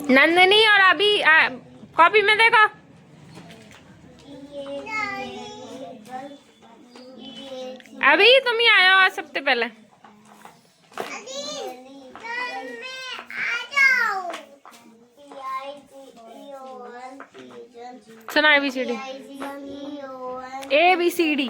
नंदनी और अभी कॉपी में देखो। अभी तुम ही आए हो आज सबसे पहले। सुना ABCD ABCD।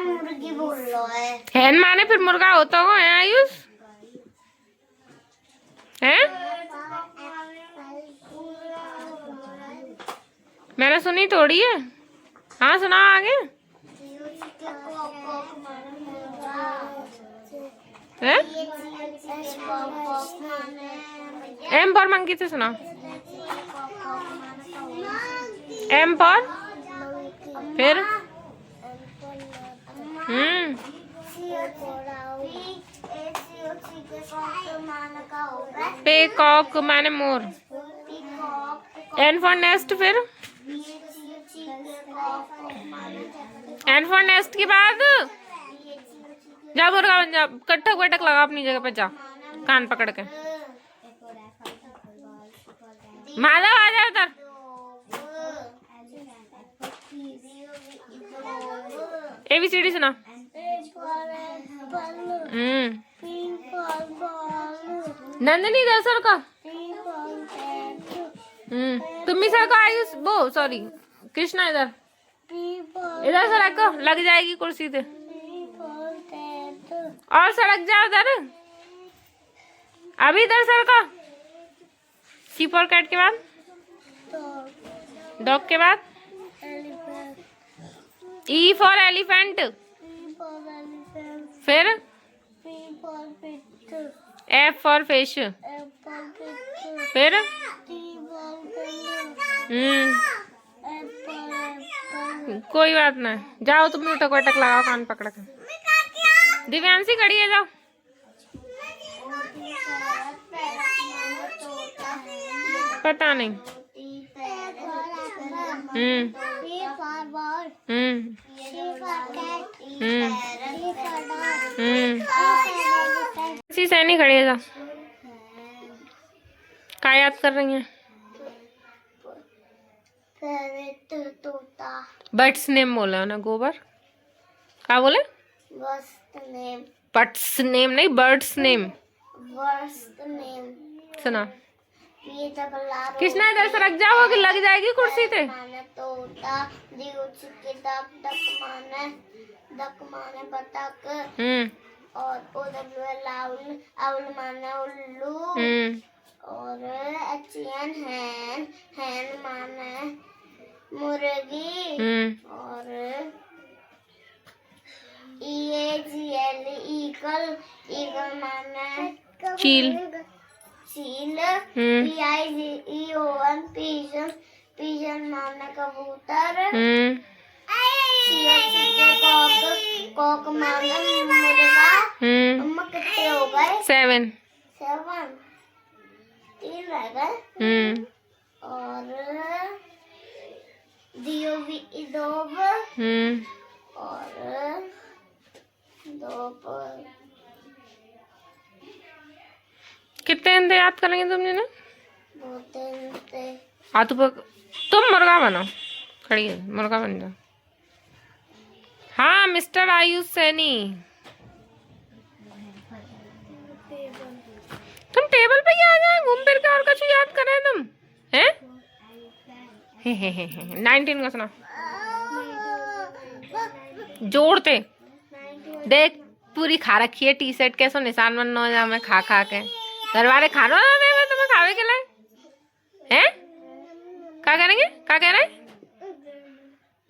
मुर्गी बोल रहा है। हैन माने फिर मुर्गा होता हो है आयुष है। मैंने सुनी थोड़ी है। हाँ सुना आगे है। एम पर मंकी से सुना। एम पर फिर पेकॉक माने मोर। एन फॉर नेस्ट फिर एन फॉर नेस्ट के बाद जा मुर्गा बन जा। कटक वटक लगा अपनी जगह पे जा कान पकड़ के। माधव आ जा उधर। ABCD सुना। नंदनी इधर सर का तुम भी सर को आयुष वो सॉरी कृष्णा इधर इधर सड़क को लग जाएगी कुर्सी पे और सड़क जाओ उधर। अभी इधर सर का C फॉर कैट के बाद डॉग के बाद E फॉर एलिफेंट फिर F फॉर फिश फिर कोई बात नहीं जाओ तुम उठक वटक लगाओ कान पकड़ के। दिव्यांशी खड़ी है जाओ। पता नहीं सैनी खड़ी है जाओ। क्या याद कर रही हैं। बर्ड्स नेम बोला ना गोबर। क्या बोले बर्ड्स नेम नहीं बर्ड्स नेम सुना। कृष्णा इधर से रख जाओ कि लग जाएगी कुर्सी पे। और अउल माने उल्लू और HN हैन माने मुर्गी और EAGL ईगल माने चील PIGEON पिजन माने कबूतर कॉक माने मुर्गा। अम्मा कितने हो गए 7 3 रह गए और डोब और कितने अंडे याद करेंगे तुमने ना। तुम मुर्गा बनो खड़ी है मुर्गा बन जाओ। हाँ मिस्टर आयुष सैनी तुम टेबल पे ही आ जाओ। 19 का सुना जोड़ते देख पूरी खा रखी है टी शर्ट कैसो निशान बन हो जा मैं खा खा के घर वाले खाना ना दे मैं तुम्हें खावे के लिए हैं क्या करेंगे क्या कह रहे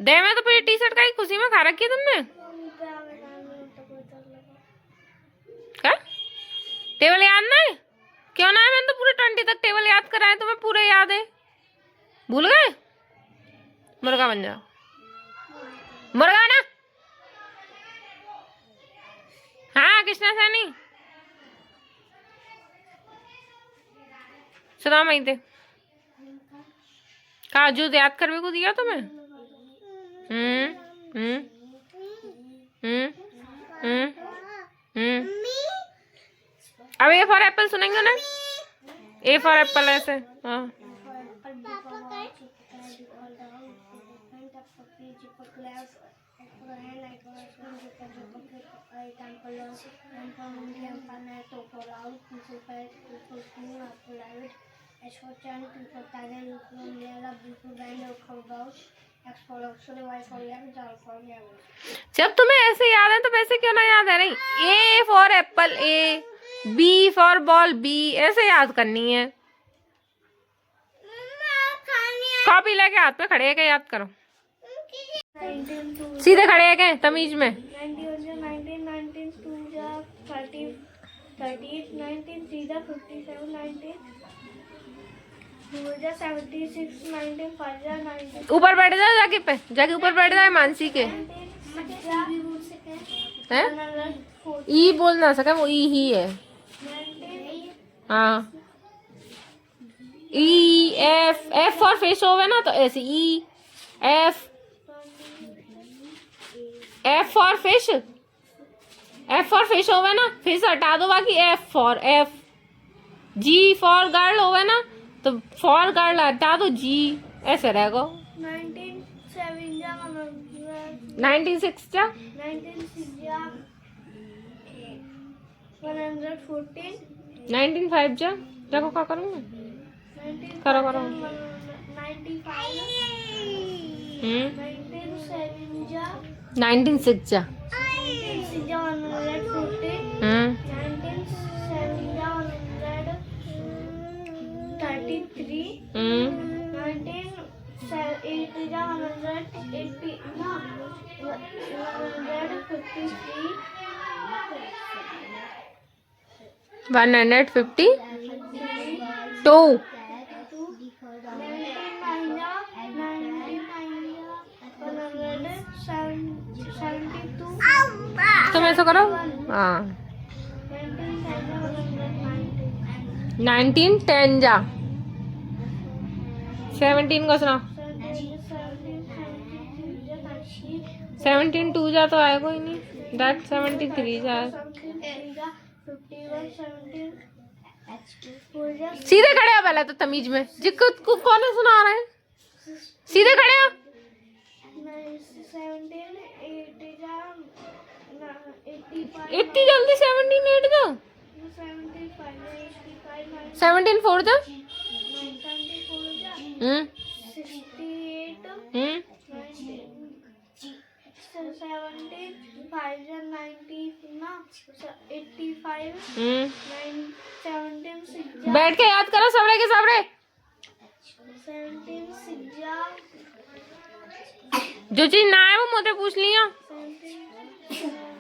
दे मैं तो पूरी टी शर्ट का ही खुशी में खा रखी है तुमने क्या टेबल याद ना है क्यों ना है मैंने तो पूरे 20 तक टेबल याद कराए तुम्हें पूरे याद है भूल गए मुर्गा बन जाओ मुर्गा ना हाँ कृष्णा सैनी सुना मैं थे कहा जो याद करने को दिया तुम्हें अब ए फॉर एप्पल सुनेंगे ना ए फॉर एप्पल ऐसे हाँ जब तुम्हें ऐसे याद है तो वैसे क्यों ना याद है नहीं A for apple A B for ball B ऐसे याद करनी है कॉपी लेके हाथ पे खड़े है के याद करो सीधे खड़े है के तमीज में 19 ऊपर बैठ जाओ जाके पे जाके ऊपर बैठ जाए मानसी के हैं ई बोल ना सके वो ई ही है हाँ ई एफ फॉर फिश होवे ना तो ऐसे ई एफ फॉर फिश होवे ना फिश हटा दो बाकी एफ जी फॉर गर्ल होवे ना तो फॉर गर्ल हटा दो जी ऐसे रहेगा 96 जा 114 जा देखो क्या करूँगा करो 19 जा 152 तुम ऐसा करो हाँ 1910 जा 17 को सुनाओ 17 2 जा तो आएगा ही नहीं दैट 73 जा सीधे खड़े हो पहले तो तमीज में जिसको कौन सुना रहा है सीधे खड़े हो 80 जल्दी 17 8 जा 17 4 जा 85 बैठ के याद करो सबड़े के सबड़े जो चीज ना है वो मुझे पूछ लिया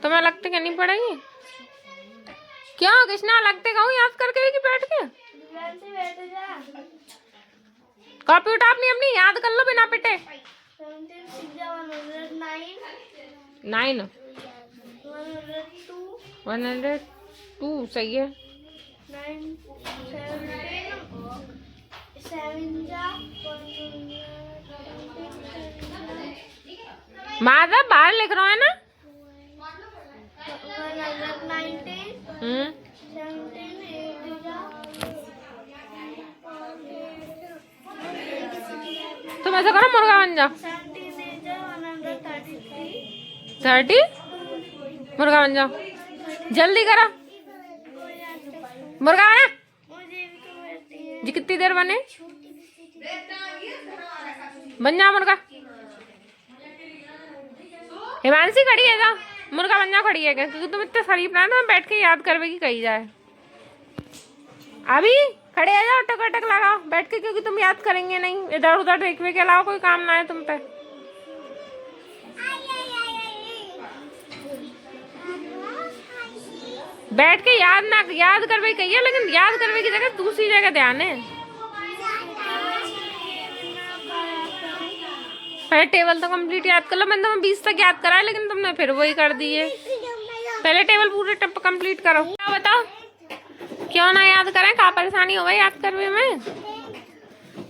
तुम्हें लगते क्या नहीं पड़ेगी क्यों कृष्णा लगते कहूँ याद करके कि बैठ के कॉपी उठा अपनी अपनी याद कर लो बिना पिटे 9 102 सही है 7 माधव बाहर लिख रहा है ना तुम ऐसा करो मुर्गा बन जाओ 30 मुर्गा बन जाओ जल्दी करो मुर्गा बना जी कितनी देर बने बन जा मुर्गा। हिमांशी खड़ी है जा, मुर्गा बन जा खड़ी है क्या? क्योंकि तुम इतने शरीफ ना ना बैठ के याद करवे की कही जाए। अभी खड़े आ जाओ, टक टक लगाओ बैठ के, क्योंकि तुम याद करेंगे नहीं। इधर उधर देखने के अलावा कोई काम ना है तुम पे। बैठ के याद ना, याद करवे कही है, लेकिन याद करवे की जगह दूसरी जगह ध्यान है। पहले टेबल तो कंप्लीट याद कर लो। मैंने तुम्हें 20 तक याद कराया, लेकिन तुमने फिर वही कर दिए। पहले टेबल पूरे कंप्लीट करो। क्या बताओ, क्यों ना याद करें? क्या परेशानी हो भाई याद करवे में?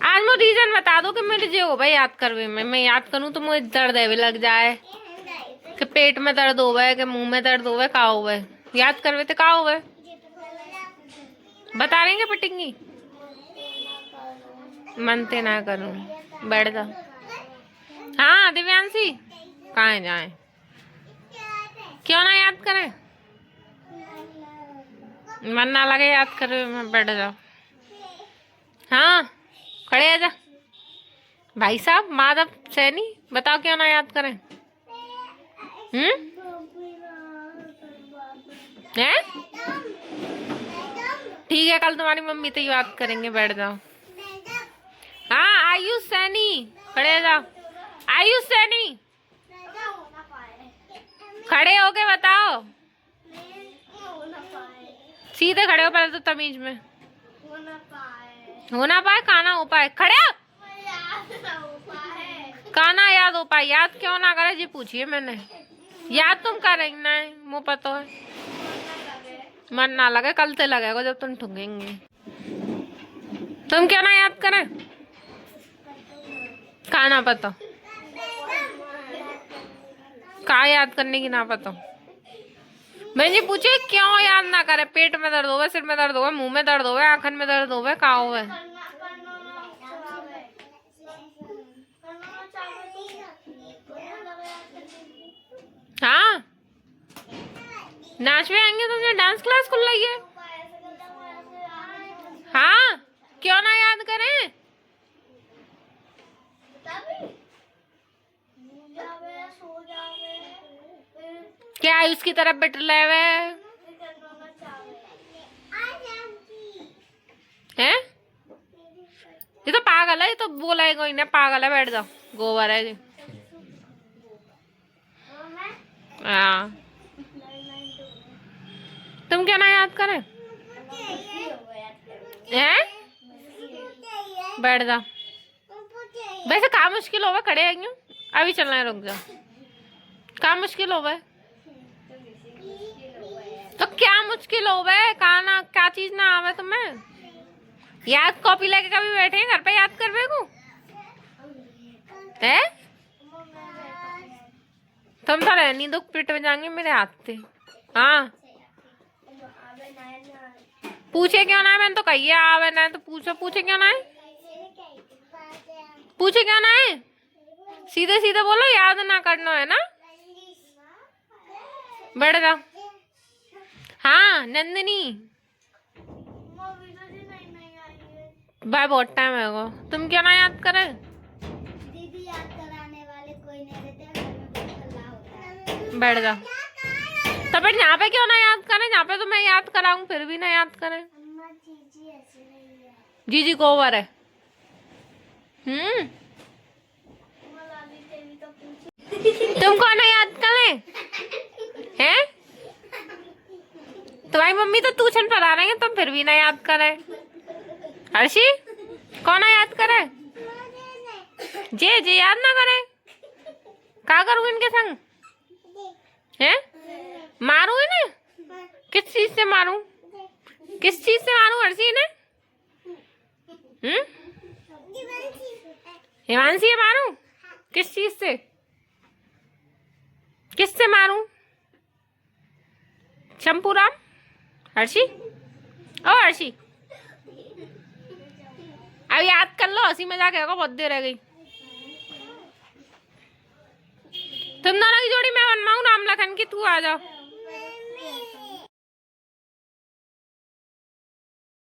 आज मुझे रीजन बता दो कि मेरे जो हो भाई याद करवे में। मैं याद करूँ तो मुझे दर्द है भी लग जाए, कि पेट में दर्द होवे, कि मुंह में दर्द होवे, का होवे? याद करवे तो का होवे? बता रही पिटेंगी। मनते ना करूँ, बैठ जा। हाँ दिव्यांशी, कहाँ जाए? क्यों ना याद करें? मन ना लगे याद करे मैं, बैठ जाओ। हाँ खड़े आ जा भाई साहब। माधव सैनी, बताओ क्यों ना याद करें? हैं? ठीक है, कल तुम्हारी मम्मी तो याद करेंगे, बैठ जाओ। हाँ आयुष सैनी, खड़े आ जाओ। आयुष सैनी, खड़े होके बताओ। सीधे खड़े हो पहले तो, तमीज में। हो ना पाए, काना हो पाए। खड़े हो, काना याद हो पाए। याद क्यों ना करे जी पूछिए मैंने। याद तुम करेंगे ना, मुँह पता है। मन ना लगे, कल से लगेगा जब तुम ठुकेंगे। तुम क्यों ना याद करें? का ना पता, का याद करने की ना पता। मैं जी पूछे क्यों याद ना करे? पेट में दर्द होवे, सिर में दर्द होवे, मुंह में दर्द होवे, आँखन में दर्द होवे, का होवे? हाँ नाच में आएंगे, तुमने डांस क्लास खुल रही है। हाँ क्यों ना याद करें? क्या आयुष की तरफ बैठ रहे हैं? ये तो पागल है, ये तो बोला है कोई ना, पागल है। बैठ जाओ, गोबर है जी। हाँ तुम क्या ना याद करें? हैं? बैठ जाओ। वैसे काम मुश्किल होगा, खड़े हैं क्यों? अभी चलना है, रुक जाओ। काम मुश्किल होगा तो क्या मुश्किल होवे? ना क्या चीज ना आवे तुम्हें? याद कॉपी लेके कभी बैठे हैं घर पे याद करवे को? है तुम तो रहनी दो, पिट में जाएंगे मेरे हाथ से। हाँ पूछे क्यों ना है? मैंने तो कही आवे ना, तो पूछो। पूछे क्यों ना है? पूछे क्यों ना है? सीधे सीधे बोलो, याद ना करना है ना। बैठ जाओ। हाँ नंदिनी, भाई बहुत टाइम है वो। तुम क्यों ना याद करे? दीदी याद कराने वाले कोई नहीं रहते। बैठ जाओ। तो फिर यहाँ पे क्यों ना याद करें? यहाँ पे तो मैं याद कराऊं फिर भी ना याद करें। जीजी को ओवर है। तुम कौन है याद करें? हैं? तुम्हारी मम्मी तो ट्यूशन पढ़ा रहे हैं, तुम फिर भी ना याद करें। हर्षी कौन है याद करे? जे जे याद ना करे, क्या करूँ इनके संग? हैं? मारू इन्हें? किस चीज से मारूं? किस चीज से मारूं हर्षी इन्हें? हिमांशी मारूं? किस चीज से? किससे मारूं? शंपूराम? हर्षी ओ हर्षी, अब याद कर लो, हंसी मजाक है, बहुत देर रह गई। तुम दोनों की जोड़ी मैं बनवाऊं राम लखन की, तू आ जाओ।